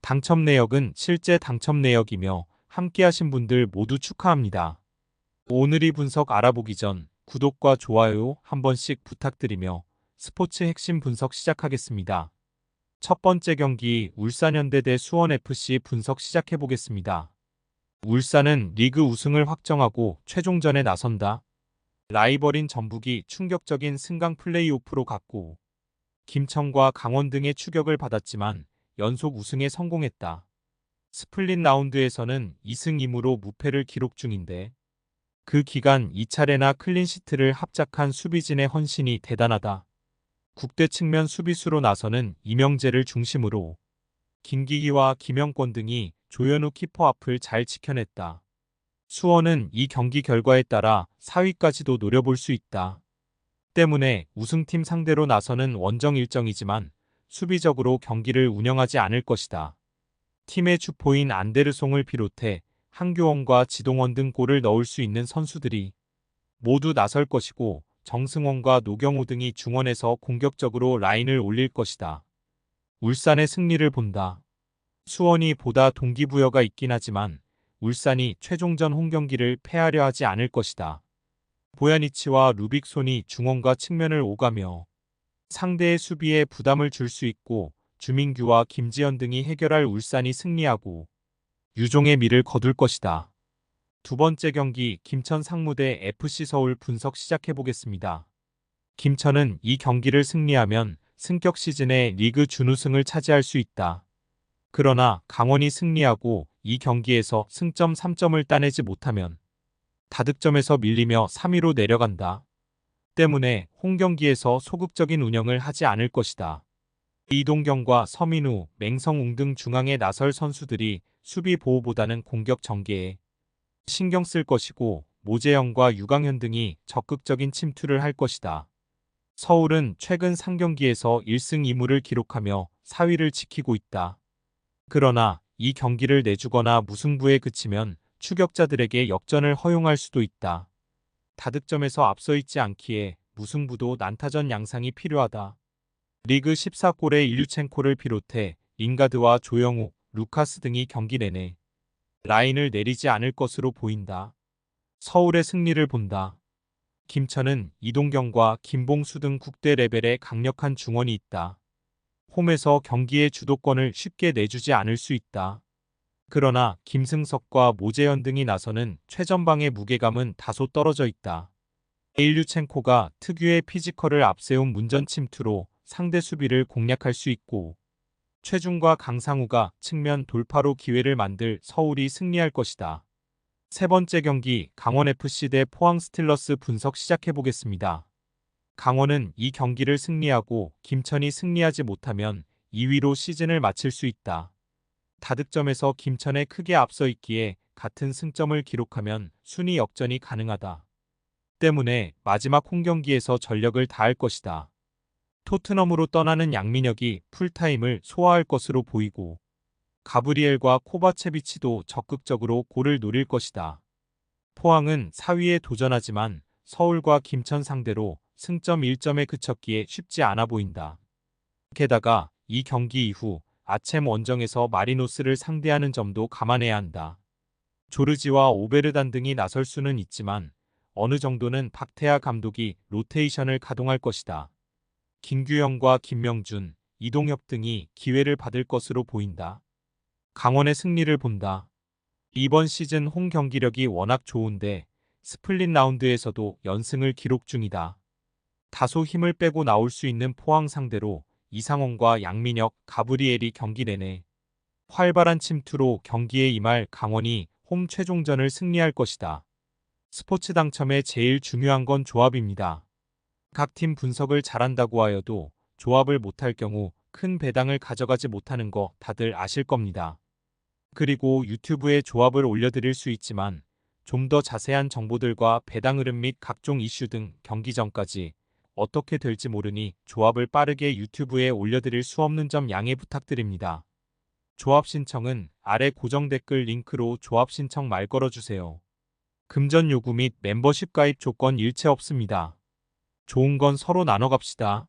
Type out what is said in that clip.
당첨 내역은 실제 당첨 내역이며 함께하신 분들 모두 축하합니다. 오늘의 분석 알아보기 전 구독과 좋아요 한 번씩 부탁드리며 스포츠 핵심 분석 시작하겠습니다. 첫 번째 경기 울산현대 대 수원FC 분석 시작해보겠습니다. 울산은 리그 우승을 확정하고 최종전에 나선다. 라이벌인 전북이 충격적인 승강 플레이오프로 갔고 김천과 강원 등의 추격을 받았지만 연속 우승에 성공했다. 스플릿 라운드에서는 2승 2무로 무패를 기록 중인데 그 기간 2차례나 클린시트를 합작한 수비진의 헌신이 대단하다. 국대 측면 수비수로 나서는 이명재를 중심으로 김기희와 김영권 등이 조현우 키퍼 앞을 잘 지켜냈다. 수원은 이 경기 결과에 따라 4위까지도 노려볼 수 있다. 때문에 우승팀 상대로 나서는 원정 일정이지만 수비적으로 경기를 운영하지 않을 것이다. 팀의 주포인 안데르송을 비롯해 한교원과 지동원 등 골을 넣을 수 있는 선수들이 모두 나설 것이고 정승원과 노경호 등이 중원에서 공격적으로 라인을 올릴 것이다. 울산의 승리를 본다. 수원이 보다 동기부여가 있긴 하지만 울산이 최종전 홈경기를 패하려 하지 않을 것이다. 보야니치와 루빅손이 중원과 측면을 오가며 상대의 수비에 부담을 줄 수 있고 주민규와 김지현 등이 해결할 울산이 승리하고 유종의 미를 거둘 것이다. 두 번째 경기 김천 상무대 FC서울 분석 시작해보겠습니다. 김천은 이 경기를 승리하면 승격 시즌에 리그 준우승을 차지할 수 있다. 그러나 강원이 승리하고 이 경기에서 승점 3점을 따내지 못하면 다득점에서 밀리며 3위로 내려간다. 때문에 홈경기에서 소극적인 운영을 하지 않을 것이다. 이동경과 서민우, 맹성웅 등 중앙에 나설 선수들이 수비 보호보다는 공격 전개에 신경 쓸 것이고 모재영과 유강현 등이 적극적인 침투를 할 것이다. 서울은 최근 3경기에서 1승 2무를 기록하며 4위를 지키고 있다. 그러나 이 경기를 내주거나 무승부에 그치면 추격자들에게 역전을 허용할 수도 있다. 다득점에서 앞서 있지 않기에 무승부도 난타전 양상이 필요하다. 리그 14골의 일류첸코를 비롯해 링가드와 조영욱, 루카스 등이 경기 내내 라인을 내리지 않을 것으로 보인다. 서울의 승리를 본다. 김천은 이동경과 김봉수 등 국대 레벨의 강력한 중원이 있다. 홈에서 경기의 주도권을 쉽게 내주지 않을 수 있다. 그러나 김승석과 모재현 등이 나서는 최전방의 무게감은 다소 떨어져 있다. 일류첸코가 특유의 피지컬을 앞세운 문전 침투로 상대 수비를 공략할 수 있고 최중과 강상우가 측면 돌파로 기회를 만들 서울이 승리할 것이다. 세 번째 경기 강원FC 대 포항스틸러스 분석 시작해보겠습니다. 강원은 이 경기를 승리하고 김천이 승리하지 못하면 2위로 시즌을 마칠 수 있다. 다득점에서 김천에 크게 앞서 있기에 같은 승점을 기록하면 순위 역전이 가능하다. 때문에 마지막 홈경기에서 전력을 다할 것이다. 토트넘으로 떠나는 양민혁이 풀타임을 소화할 것으로 보이고 가브리엘과 코바체비치도 적극적으로 골을 노릴 것이다. 포항은 4위에 도전하지만 서울과 김천 상대로 승점 1점에 그쳤기에 쉽지 않아 보인다. 게다가 이 경기 이후 아쳔 원정에서 마리노스를 상대하는 점도 감안해야 한다. 조르지와 오베르단 등이 나설 수는 있지만 어느 정도는 박태하 감독이 로테이션을 가동할 것이다. 김규영과 김명준, 이동혁 등이 기회를 받을 것으로 보인다. 강원의 승리를 본다. 이번 시즌 홈 경기력이 워낙 좋은데 스플릿 라운드에서도 연승을 기록 중이다. 다소 힘을 빼고 나올 수 있는 포항 상대로 이상원과 양민혁, 가브리엘이 경기 내내 활발한 침투로 경기에 임할 강원이 홈 최종전을 승리할 것이다. 스포츠 당첨에 제일 중요한 건 조합입니다. 각 팀 분석을 잘한다고 하여도 조합을 못할 경우 큰 배당을 가져가지 못하는 거 다들 아실 겁니다. 그리고 유튜브에 조합을 올려드릴 수 있지만 좀 더 자세한 정보들과 배당 흐름 및 각종 이슈 등 경기 전까지 어떻게 될지 모르니 조합을 빠르게 유튜브에 올려드릴 수 없는 점 양해 부탁드립니다. 조합 신청은 아래 고정 댓글 링크로 조합 신청 말 걸어주세요. 금전 요구 및 멤버십 가입 조건 일체 없습니다. 좋은 건 서로 나눠 갑시다.